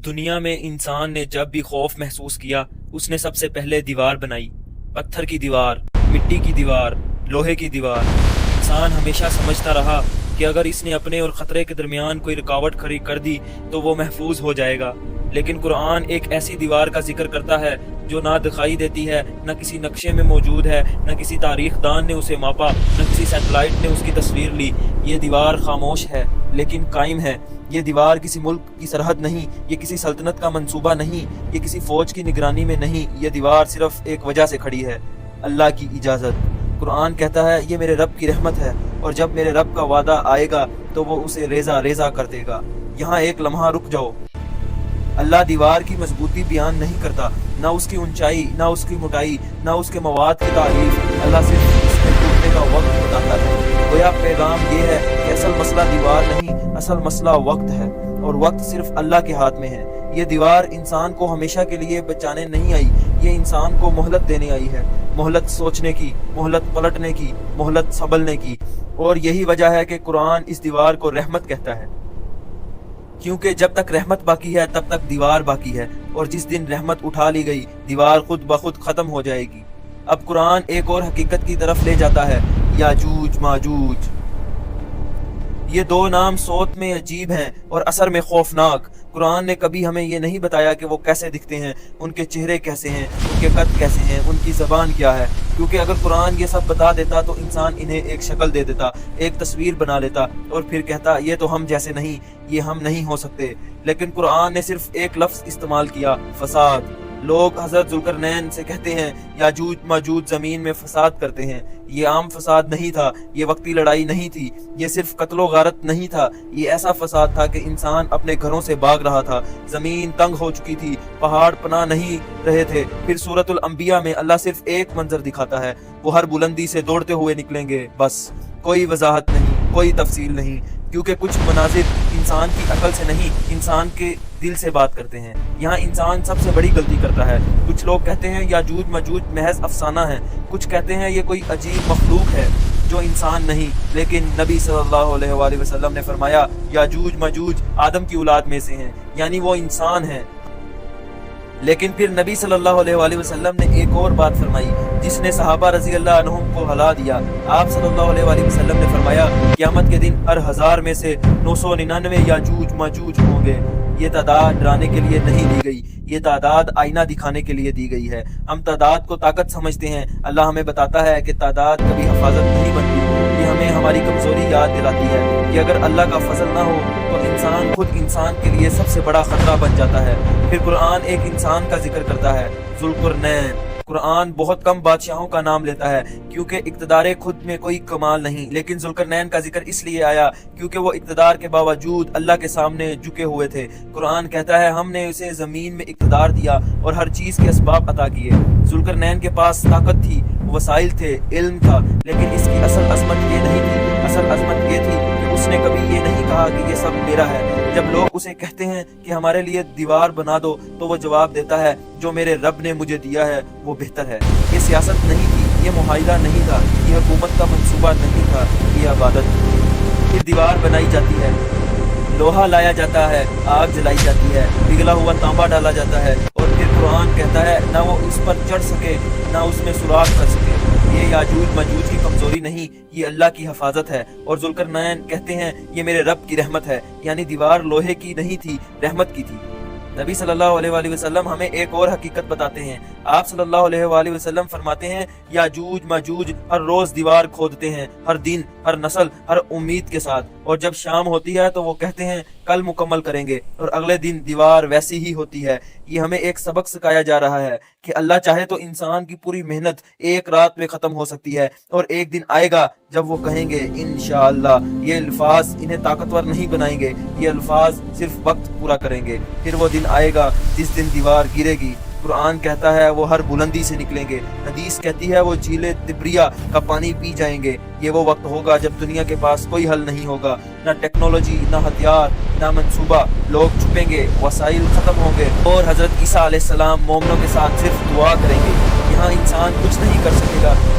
دنیا میں انسان نے جب بھی خوف محسوس کیا اس نے سب سے پہلے دیوار بنائی، پتھر کی دیوار، مٹی کی دیوار، لوہے کی دیوار۔ انسان ہمیشہ سمجھتا رہا کہ اگر اس نے اپنے اور خطرے کے درمیان کوئی رکاوٹ کھڑی کر دی تو وہ محفوظ ہو جائے گا، لیکن قرآن ایک ایسی دیوار کا ذکر کرتا ہے جو نہ دکھائی دیتی ہے، نہ کسی نقشے میں موجود ہے، نہ کسی تاریخ دان نے اسے ماپا، نہ کسی سیٹلائٹ نے اس کی تصویر لی۔ یہ دیوار خاموش ہے لیکن قائم ہے۔ یہ دیوار کسی ملک کی سرحد نہیں، یہ کسی سلطنت کا منصوبہ نہیں، یہ کسی فوج کی نگرانی میں نہیں۔ یہ دیوار صرف ایک وجہ سے کھڑی ہے، اللہ کی اجازت۔ قرآن کہتا ہے یہ میرے رب کی رحمت ہے، اور جب میرے رب کا وعدہ آئے گا تو وہ اسے ریزہ ریزہ کر دے گا۔ یہاں ایک لمحہ رک جاؤ۔ اللہ دیوار کی مضبوطی بیان نہیں کرتا، نہ اس کی اونچائی، نہ اس کی موٹائی، نہ اس کے مواد کی تعریف۔ اللہ صرف اس کے ٹوٹنے کا وقت بتاتا ہے۔ گویا پیغام یہ ہے کہ اصل مسئلہ دیوار نہیں، اصل مسئلہ وقت ہے، اور وقت صرف اللہ کے ہاتھ میں ہے۔ یہ دیوار انسان کو ہمیشہ کے لیے بچانے نہیں آئی، یہ انسان کو مہلت دینے آئی ہے، مہلت سوچنے کی، مہلت پلٹنے کی، مہلت سنبھلنے کی۔ اور یہی وجہ ہے کہ قرآن اس دیوار کو رحمت کہتا ہے، کیونکہ جب تک رحمت باقی ہے تب تک دیوار باقی ہے، اور جس دن رحمت اٹھا لی گئی دیوار خود بخود ختم ہو جائے گی۔ اب قرآن ایک اور حقیقت کی طرف لے جاتا ہے، یاجوج ماجوج۔ یہ دو نام صوت میں عجیب ہیں اور اثر میں خوفناک۔ قرآن نے کبھی ہمیں یہ نہیں بتایا کہ وہ کیسے دکھتے ہیں، ان کے چہرے کیسے ہیں، ان کے قد کیسے ہیں، ان کی زبان کیا ہے، کیونکہ اگر قرآن یہ سب بتا دیتا تو انسان انہیں ایک شکل دے دیتا، ایک تصویر بنا لیتا، اور پھر کہتا یہ تو ہم جیسے نہیں، یہ ہم نہیں ہو سکتے۔ لیکن قرآن نے صرف ایک لفظ استعمال کیا، فساد۔ لوگ حضرت ذوالقرنین سے کہتے ہیں یاجوج ماجوج زمین میں فساد کرتے ہیں۔ یہ عام فساد نہیں تھا، یہ وقتی لڑائی نہیں تھی، یہ صرف قتل و غارت نہیں تھا، یہ ایسا فساد تھا کہ انسان اپنے گھروں سے بھاگ رہا تھا، زمین تنگ ہو چکی تھی، پہاڑ پناہ نہیں رہے تھے۔ پھر سورۃ الانبیاء میں اللہ صرف ایک منظر دکھاتا ہے، وہ ہر بلندی سے دوڑتے ہوئے نکلیں گے، بس کوئی وضاحت نہیں، کوئی تفصیل نہیں، کیونکہ کچھ مناظر انسان کی عقل سے نہیں، انسان کے دل سے بات کرتے ہیں۔ یہاں انسان سب سے بڑی غلطی کرتا ہے۔ کچھ لوگ کہتے ہیں یاجوج ماجوج محض افسانہ ہے، کچھ کہتے ہیں یہ کوئی عجیب مخلوق ہے جو انسان نہیں، لیکن نبی صلی اللہ علیہ وآلہ وسلم نے فرمایا یاجوج ماجوج آدم کی اولاد میں سے ہیں، یعنی وہ انسان ہیں۔ لیکن پھر نبی صلی اللہ علیہ وآلہ وسلم نے ایک اور بات فرمائی جس نے صحابہ رضی اللہ عنہم کو ہلا دیا۔ آپ صلی اللہ علیہ وآلہ وسلم نے فرمایا قیامت کے دن ہر 1000 میں سے 999 یاجوج ماجوج ہوں گے۔ یہ تعداد ڈرانے کے لیے نہیں دی گئی، یہ تعداد آئینہ دکھانے کے لیے دی گئی ہے۔ ہم تعداد کو طاقت سمجھتے ہیں، اللہ ہمیں بتاتا ہے کہ تعداد کبھی حفاظت نہیں بنتی، یہ ہمیں ہماری کمزوری یاد دلاتی ہے کہ اگر اللہ کا فضل نہ ہو تو انسان خود انسان کے لیے سب سے بڑا خطرہ بن جاتا ہے۔ پھر قرآن ایک انسان کا ذکر کرتا ہے، ذوالقرنین۔ قرآن بہت کم بادشاہوں کا نام لیتا ہے کیونکہ اقتدار خود میں کوئی کمال نہیں، لیکن ذوالقرنین کا ذکر اس لیے آیا کیونکہ وہ اقتدار کے باوجود اللہ کے سامنے جھکے ہوئے تھے۔ قرآن کہتا ہے ہم نے اسے زمین میں اقتدار دیا اور ہر چیز کے اسباب عطا کیے۔ ذوالقرنین کے پاس طاقت تھی، وسائل تھے، علم تھا، لیکن اس کی اصل عظمت یہ نہیں تھی۔ اصل عظمت یہ تھی کہ اس نے کبھی یہ نہیں کہا کہ یہ سب میرا ہے۔ جب لوگ اسے کہتے ہیں کہ ہمارے لیے دیوار بنا دو تو وہ جواب دیتا ہے جو میرے رب نے مجھے دیا ہے وہ بہتر ہے۔ یہ سیاست نہیں تھی، یہ معاہدہ نہیں تھا، یہ حکومت کا منصوبہ نہیں تھا، یہ عبادت تھی۔ پھر دیوار بنائی جاتی ہے، لوہا لایا جاتا ہے، آگ جلائی جاتی ہے، پگھلا ہوا تانبا ڈالا جاتا ہے، اور پھر قرآن کہتا ہے نہ وہ اس پر چڑھ سکے نہ اس میں سوراخ کر سکے۔ یہ یاجوج ماجوج کی کمزوری نہیں، یہ اللہ کی حفاظت ہے۔ اور ذوالقرنین کہتے ہیں یہ میرے رب کی رحمت ہے، یعنی دیوار لوہے کی نہیں تھی، رحمت کی تھی۔ نبی صلی اللہ علیہ وآلہ وسلم ہمیں ایک اور حقیقت بتاتے ہیں۔ آپ صلی اللہ علیہ وآلہ وسلم فرماتے ہیں یاجوج ماجوج ہر روز دیوار کھودتے ہیں، ہر دن، ہر نسل، ہر امید کے ساتھ، اور جب شام ہوتی ہے تو وہ کہتے ہیں کل مکمل کریں گے، اور اگلے دن دیوار ویسی ہی ہوتی ہے۔ یہ ہمیں ایک سبق سکھایا جا رہا ہے کہ اللہ چاہے تو انسان کی پوری محنت ایک رات میں ختم ہو سکتی ہے، اور ایک دن آئے گا جب وہ کہیں گے انشاءاللہ۔ یہ الفاظ انہیں طاقتور نہیں بنائیں گے، یہ الفاظ صرف وقت پورا کریں گے۔ پھر وہ دن آئے گا جس دن دیوار گرے گی۔ قرآن کہتا ہے وہ ہر بلندی سے نکلیں گے، حدیث کہتی ہے وہ جھیل تبریہ کا پانی پی جائیں گے۔ یہ وہ وقت ہوگا جب دنیا کے پاس کوئی حل نہیں ہوگا، نہ ٹیکنالوجی، نہ ہتھیار، نہ منصوبہ۔ لوگ چھپیں گے، وسائل ختم ہوں گے، اور حضرت عیسیٰ علیہ السلام مومنوں کے ساتھ صرف دعا کریں گے۔ یہاں انسان کچھ نہیں کر سکے گا،